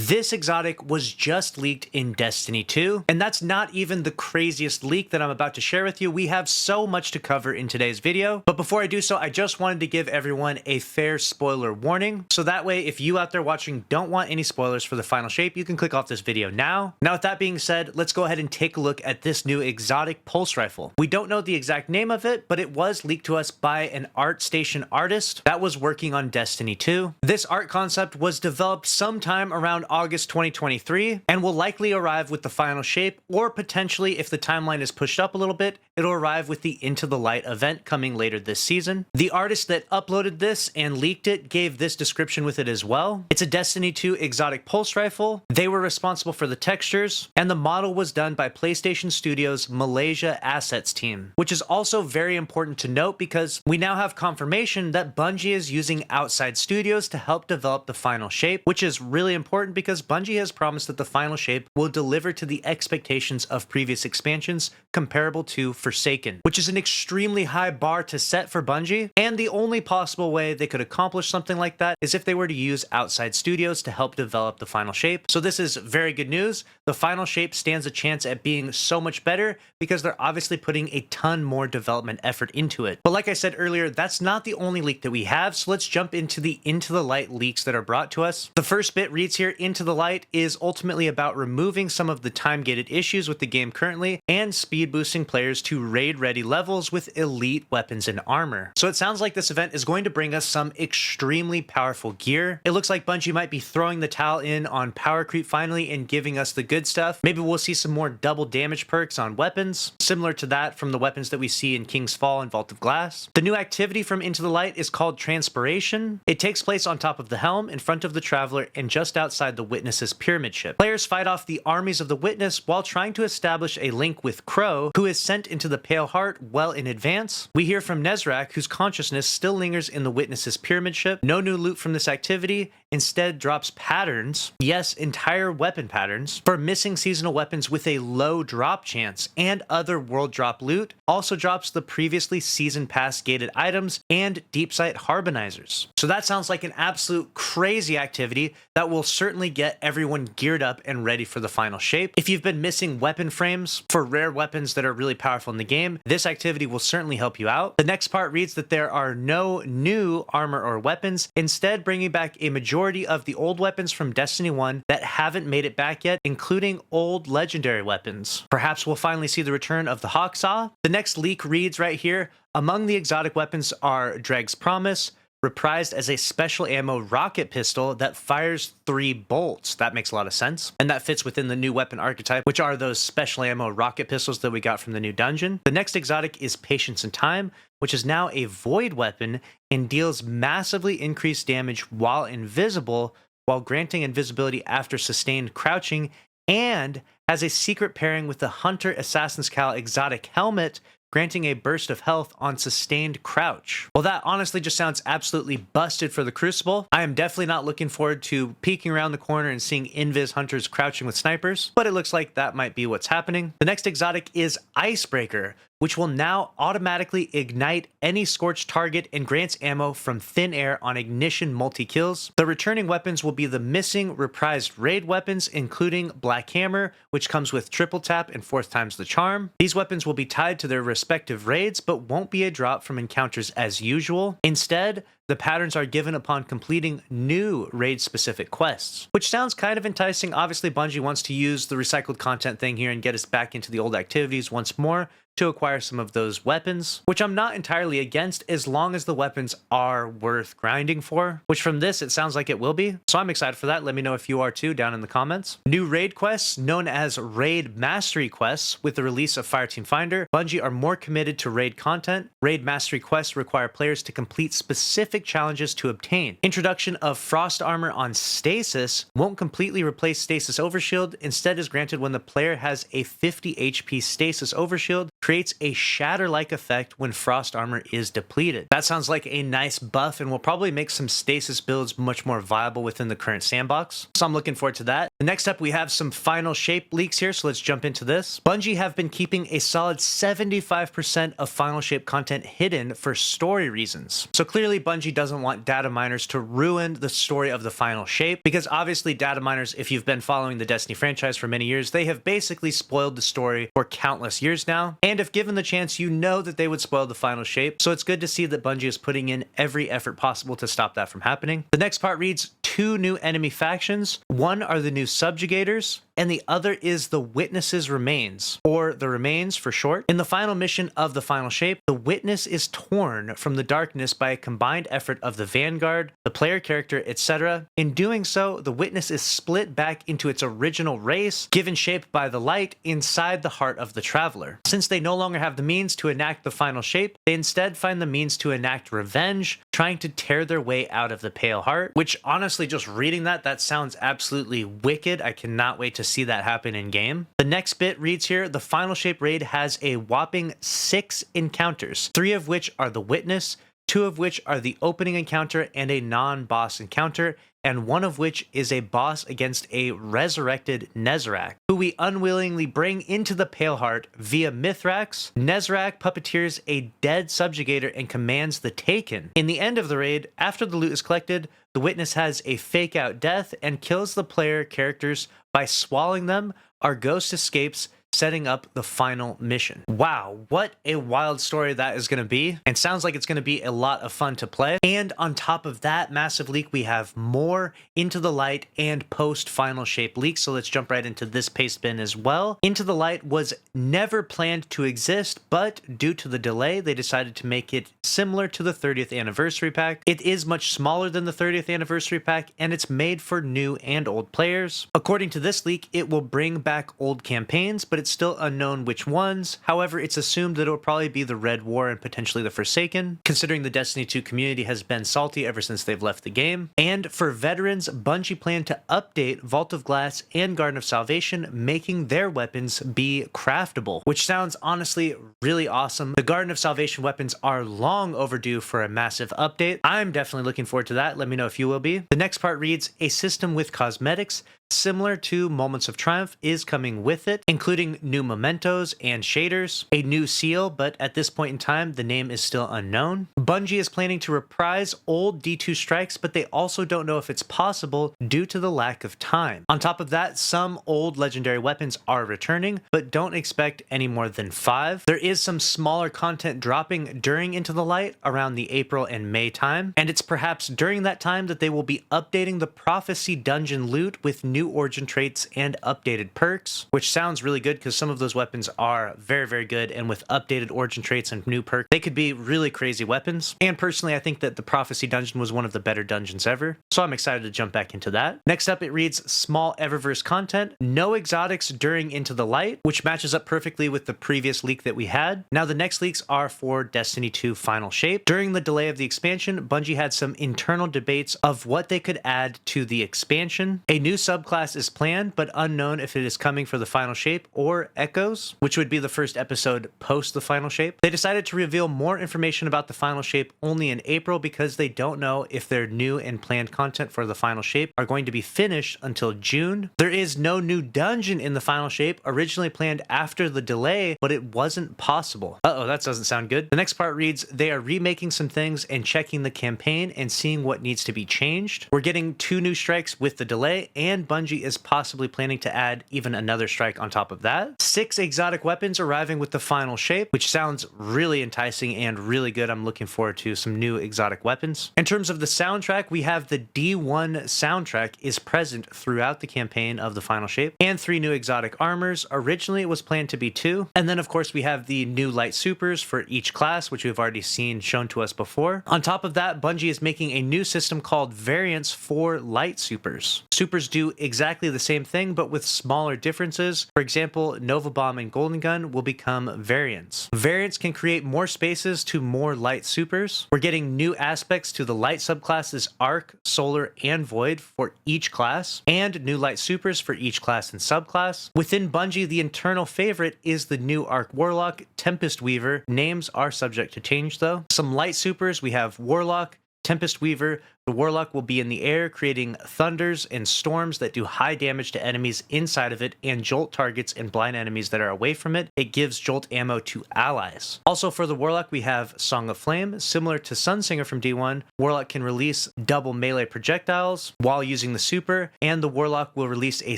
This exotic was just leaked in Destiny 2, and that's not even the craziest leak that I'm about to share with you. We have so much to cover in today's video, but before I do so, I just wanted to give everyone a fair spoiler warning, so that way if you out there watching don't want any spoilers for the final shape, you can click off this video now. Now with that being said, let's go ahead and take a look at this new exotic pulse rifle. We don't know the exact name of it, but it was leaked to us by an ArtStation artist that was working on Destiny 2. This art concept was developed sometime around August 2023 and will likely arrive with the final shape, or potentially, if the timeline is pushed up a little bit, it'll arrive with the Into the Light event coming later this season. The artist that uploaded this and leaked it gave this description with it as well. It's a Destiny 2 exotic pulse rifle. They were responsible for the textures, and the model was done by PlayStation Studios' Malaysia Assets team, which is also very important to note because we now have confirmation that Bungie is using outside studios to help develop the final shape, which is really important because Bungie has promised that the final shape will deliver to the expectations of previous expansions comparable to Forsaken, which is an extremely high bar to set for Bungie, and the only possible way they could accomplish something like that is if they were to use outside studios to help develop the final shape. So this is very good news. The final shape stands a chance at being so much better because they're obviously putting a ton more development effort into it. But like I said earlier, that's not the only leak that we have, so let's jump into the Into the Light leaks that are brought to us. The first bit reads here, Into the Light is ultimately about removing some of the time-gated issues with the game currently and speed boosting players to raid-ready levels with elite weapons and armor. So it sounds like this event is going to bring us some extremely powerful gear. It looks like Bungie might be throwing the towel in on power creep finally and giving us the good stuff. Maybe we'll see some more double damage perks on weapons, similar to that from the weapons that we see in King's Fall and Vault of Glass. The new activity from Into the Light is called Transpiration. It takes place on top of the helm, in front of the Traveler, and just outside the Witness's pyramid ship. Players fight off the armies of the Witness while trying to establish a link with Crow, who is sent into the Pale Heart well in advance. We hear from Nezrak, whose consciousness still lingers in the Witness's pyramid ship. No new loot from this activity, instead drops patterns, yes, entire weapon patterns, for missing seasonal weapons with a low drop chance, and other world drop loot. Also drops the previously season pass gated items and deep sight harbinizers. So that sounds like an absolute crazy activity that will certainly get everyone geared up and ready for the final shape. If you've been missing weapon frames for rare weapons that are really powerful in the game, this activity will certainly help you out. The next part reads that there are no new armor or weapons, instead bringing back a majority of the old weapons from Destiny 1 that haven't made it back yet, including old legendary weapons. Perhaps we'll finally see the return of the Hawksaw. The next leak reads right here, among the exotic weapons are Dreg's Promise, reprised as a special ammo rocket pistol that fires 3 bolts. That makes a lot of sense, and that fits within the new weapon archetype, which are those special ammo rocket pistols that we got from the new dungeon. The next exotic is Patience and Time, which is now a void weapon and deals massively increased damage while invisible, while granting invisibility after sustained crouching, and has a secret pairing with the Hunter Assassin's Cal exotic helmet, granting a burst of health on sustained crouch. Well, that honestly just sounds absolutely busted for the Crucible. I am definitely not looking forward to peeking around the corner and seeing Invis Hunters crouching with snipers, but it looks like that might be what's happening. The next exotic is Icebreaker, which will now automatically ignite any scorched target and grants ammo from thin air on ignition multi-kills. The returning weapons will be the missing reprised raid weapons, including Black Hammer, which comes with triple tap and 4th times the charm. These weapons will be tied to their respective raids, but won't be a drop from encounters as usual. Instead, the patterns are given upon completing new raid-specific quests, which sounds kind of enticing. Obviously, Bungie wants to use the recycled content thing here and get us back into the old activities once more to acquire some of those weapons, which I'm not entirely against as long as the weapons are worth grinding for, which from this, it sounds like it will be. So I'm excited for that. Let me know if you are too down in the comments. New raid quests, known as Raid Mastery quests. With the release of Fireteam Finder, Bungie are more committed to raid content. Raid Mastery quests require players to complete specific challenges to obtain. Introduction of Frost Armor on Stasis won't completely replace Stasis Overshield, instead is granted when the player has a 50 HP Stasis Overshield creates a shatter-like effect when frost armor is depleted. That sounds like a nice buff and will probably make some stasis builds much more viable within the current sandbox. So I'm looking forward to that. The next up, we have some final shape leaks here, so let's jump into this. Bungie have been keeping a solid 75% of final shape content hidden for story reasons. So clearly Bungie doesn't want data miners to ruin the story of the final shape, because obviously data miners, if you've been following the Destiny franchise for many years, they have basically spoiled the story for countless years now. And if given the chance, you know that they would spoil the final shape. So it's good to see that Bungie is putting in every effort possible to stop that from happening. The next part reads, 2 new enemy factions. One are the new subjugators, and the other is the Witness's Remains, or the Remains for short. In the final mission of the final shape, the Witness is torn from the darkness by a combined effort of the Vanguard, the player character, etc. In doing so, the Witness is split back into its original race, given shape by the light inside the heart of the Traveler. Since they no longer have the means to enact the final shape, they instead find the means to enact revenge, trying to tear their way out of the Pale Heart, which honestly, just reading that sounds absolutely wicked. I cannot wait to see that happen in game. The next bit reads here, the final shape raid has a whopping 6 encounters, 3 of which are the Witness, 2 of which are the opening encounter and a non-boss encounter, and 1 of which is a boss against a resurrected Nezarec, who we unwillingly bring into the Pale Heart via Mithrax. Nezarec puppeteers a dead subjugator and commands the Taken. In the end of the raid, after the loot is collected, the Witness has a fake out death and kills the player characters by swallowing them. Our ghost escapes, setting up the final mission. Wow, what a wild story that is going to be, and sounds like it's going to be a lot of fun to play. And on top of that massive leak, we have more Into the Light and post final shape leaks, so let's jump right into this paste bin as well. Into the Light was never planned to exist, but due to the delay, they decided to make it similar to the 30th anniversary pack. It is much smaller than the 30th anniversary pack, and it's made for new and old players. According to this leak, it will bring back old campaigns, but it's still unknown which ones. However, it's assumed that it will probably be the Red War and potentially the Forsaken, considering the Destiny 2 community has been salty ever since they've left the game. And for veterans, Bungie plan to update Vault of Glass and Garden of Salvation, making their weapons be craftable, which sounds honestly really awesome. The Garden of Salvation weapons are long overdue for a massive update. I'm definitely looking forward to that. Let me know if you will be. The next part reads, a system with cosmetics similar to Moments of Triumph is coming with it, including new mementos and shaders, a new seal, but at this point in time, the name is still unknown. Bungie is planning to reprise old D2 strikes, but they also don't know if it's possible due to the lack of time. On top of that, some old legendary weapons are returning, but don't expect any more than 5. There is some smaller content dropping during Into the Light around the April and May time, and it's perhaps during that time that they will be updating the Prophecy dungeon loot with new origin traits and updated perks, which sounds really good because some of those weapons are very, very good, and with updated origin traits and new perks, they could be really crazy weapons. And personally, I think that the Prophecy dungeon was one of the better dungeons ever, so I'm excited to jump back into that. Next up, it reads small Eververse content, no exotics during Into the Light, which matches up perfectly with the previous leak that we had. Now the next leaks are for Destiny 2 Final Shape. During the delay of the expansion, Bungie had some internal debates of what they could add to the expansion. A new subclass is planned, but unknown if it is coming for the Final Shape or Echoes, which would be the first episode post the Final Shape. They decided to reveal more information about the Final Shape only in April because they don't know if their new and planned content for the Final Shape are going to be finished until June. There is no new dungeon in the Final Shape, originally planned after the delay, but it wasn't possible. That doesn't sound good. The next part reads, they are remaking some things and checking the campaign and seeing what needs to be changed. We're getting 2 new strikes with the delay, and Bungie is possibly planning to add even another strike on top of that. 6 exotic weapons arriving with the Final Shape, which sounds really enticing and really good. I'm looking forward to some new exotic weapons. In terms of the soundtrack, we have the D1 soundtrack is present throughout the campaign of the Final Shape, and 3 new exotic armors. Originally, it was planned to be 2. And then, of course, we have the new light supers for each class, which we've already seen shown to us before. On top of that, Bungie is making a new system called Variants for light supers. Supers do exactly the same thing, but with smaller differences. For example, Nova Bomb and Golden Gun will become variants. Variants can create more spaces to more light supers. We're getting new aspects to the light subclasses Arc, Solar, and Void for each class, and new light supers for each class and subclass. Within Bungie, the internal favorite is the new Arc Warlock, Tempest Weaver. Names are subject to change though. Some light supers, we have Warlock, Tempest Weaver. The Warlock will be in the air, creating thunders and storms that do high damage to enemies inside of it and jolt targets and blind enemies that are away from it. It gives jolt ammo to allies. Also for the Warlock, we have Song of Flame. Similar to Sunsinger from D1, Warlock can release double melee projectiles while using the super, and the Warlock will release a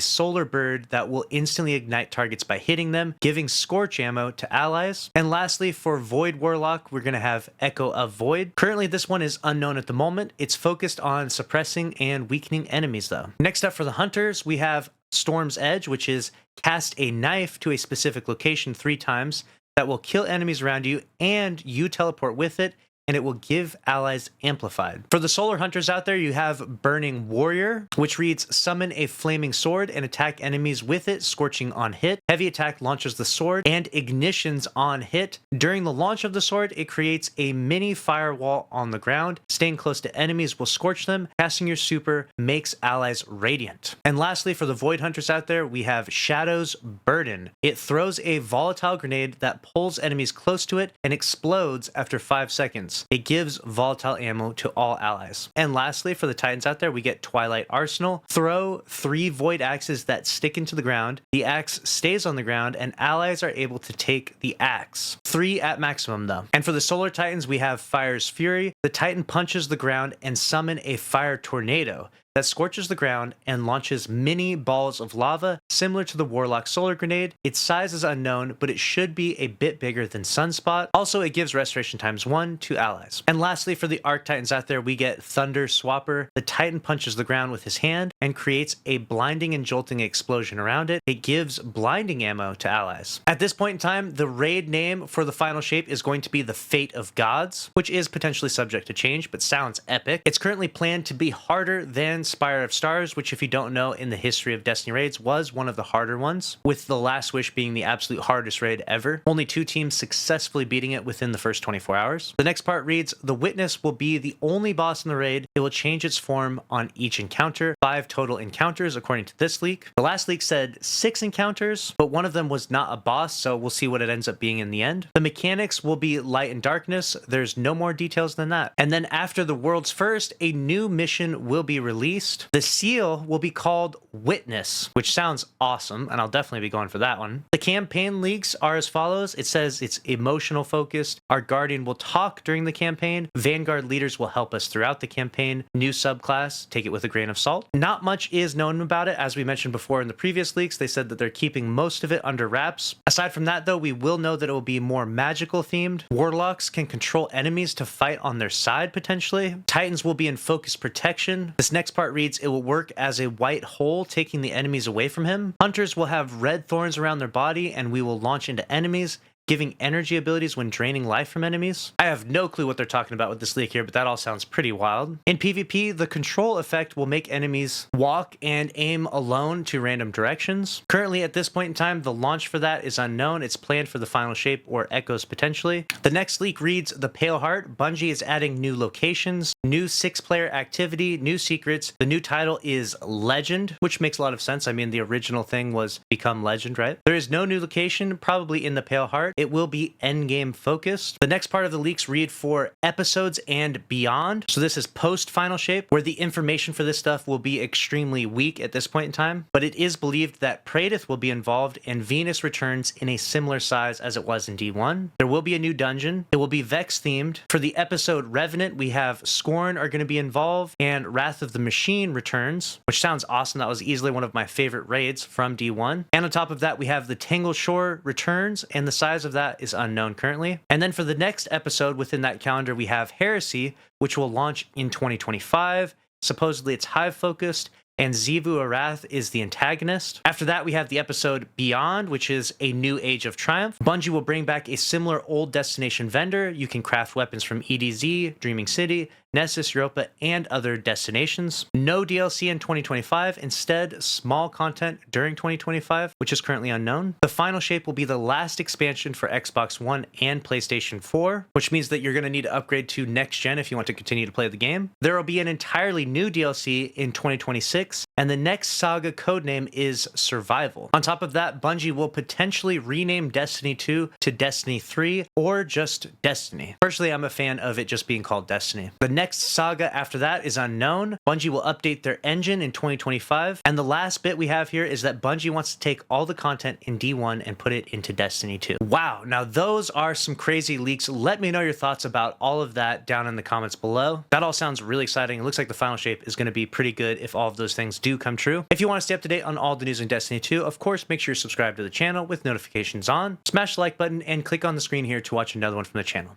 Solar Bird that will instantly ignite targets by hitting them, giving Scorch ammo to allies. And lastly, for Void Warlock, we're going to have Echo of Void. Currently, this one is unknown at the moment. It's focused on suppressing and weakening enemies though. Next up for the Hunters, we have Storm's Edge, which is cast a knife to a specific location 3 times that will kill enemies around you and you teleport with it, and it will give allies amplified. For the Solar Hunters out there, you have Burning Warrior, which reads summon a flaming sword and attack enemies with it, scorching on hit. Heavy attack launches the sword and ignitions on hit. During the launch of the sword, it creates a mini firewall on the ground. Staying close to enemies will scorch them. Casting your super makes allies radiant. And lastly, for the Void Hunters out there, we have Shadow's Burden. It throws a volatile grenade that pulls enemies close to it and explodes after 5 seconds. It gives volatile ammo to all allies. And lastly, for the Titans out there, we get Twilight Arsenal. Throw 3 void axes that stick into the ground. The axe stays on the ground and allies are able to take the axe. 3 at maximum though. And for the Solar Titans, we have Fire's Fury. The Titan punches the ground and summon a fire tornado that scorches the ground and launches mini balls of lava similar to the Warlock Solar Grenade. Its size is unknown, but it should be a bit bigger than Sunspot. Also, it gives restoration ×1 to allies. And lastly, for the Arc Titans out there, we get Thunder Swapper. The Titan punches the ground with his hand and creates a blinding and jolting explosion around it. It gives blinding ammo to allies. At this point in time, the raid name for the final shape is going to be the Fate of Gods, which is potentially subject to change, but sounds epic. It's currently planned to be harder than Spire of Stars, which if you don't know in the history of Destiny raids was one of the harder ones, with the Last Wish being the absolute hardest raid ever. Only 2 teams successfully beating it within the first 24 hours. The next part reads, the Witness will be the only boss in the raid. It will change its form on each encounter. 5 total encounters according to this leak. The last leak said 6 encounters, but one of them was not a boss, so we'll see what it ends up being in the end. The mechanics will be light and darkness. There's no more details than that. And then after the world's first, a new mission will be released. The seal will be called Witness, which sounds awesome, and I'll definitely be going for that one. The campaign leaks are as follows. It says it's emotional focused. Our Guardian will talk during the campaign. Vanguard leaders will help us throughout the campaign. New subclass, take it with a grain of salt. Not much is known about it. As we mentioned before in the previous leaks, they said that they're keeping most of it under wraps. Aside from that though, we will know that it will be more magical themed. Warlocks can control enemies to fight on their side potentially. Titans will be in focus protection. This next part reads, it will work as a white hole, taking the enemies away from him. Hunters will have red thorns around their body, and we will launch into enemies, giving energy abilities when draining life from enemies. I have no clue what they're talking about with this leak here, but that all sounds pretty wild. In PvP, the control effect will make enemies walk and aim alone to random directions. Currently, at this point in time, the launch for that is unknown. It's planned for the final shape or echoes potentially. The next leak reads, the Pale Heart. Bungie is adding new locations, new 6-player activity, new secrets. The new title is Legend, which makes a lot of sense. I mean, the original thing was Become Legend, right? There is no new location, probably in the Pale Heart. It will be endgame focused. The next part of the leaks read for episodes and beyond. So this is post final shape, where the information for this stuff will be extremely weak at this point in time, but it is believed that Praedyth will be involved and Venus returns in a similar size as it was in D1. There will be a new dungeon. It will be Vex themed. For the episode Revenant, we have Scorn are going to be involved and Wrath of the Machine returns, which sounds awesome. That was easily one of my favorite raids from D1. And on top of that, we have the Tangle Shore returns, and the size of that is unknown currently. And then for the next episode within that calendar, we have Heresy, which will launch in 2025. Supposedly it's Hive focused, and Xivu Arath is the antagonist. After that, we have the episode Beyond, which is a new Age of Triumph. Bungie will bring back a similar old destination vendor. You can craft weapons from EDZ, Dreaming City, Nessus, Europa, and other destinations. No DLC in 2025, instead small content during 2025, which is currently unknown. The final shape will be the last expansion for Xbox One and PlayStation 4, which means that you're going to need to upgrade to next gen if you want to continue to play the game. There will be an entirely new DLC in 2026, and the next saga codename is Survival. On top of that, Bungie will potentially rename Destiny 2 to Destiny 3 or just Destiny. Personally, I'm a fan of it just being called Destiny. The next saga after that is unknown. Bungie will update their engine in 2025, and the last bit we have here is that Bungie wants to take all the content in D1 and put it into Destiny 2. Wow, now those are some crazy leaks. Let me know your thoughts about all of that down in the comments below. That all sounds really exciting. It looks like the final shape is going to be pretty good if all of those things do come true. If you want to stay up to date on all the news in Destiny 2, of course, make sure you're subscribed to the channel with notifications on. Smash the like button and click on the screen here to watch another one from the channel.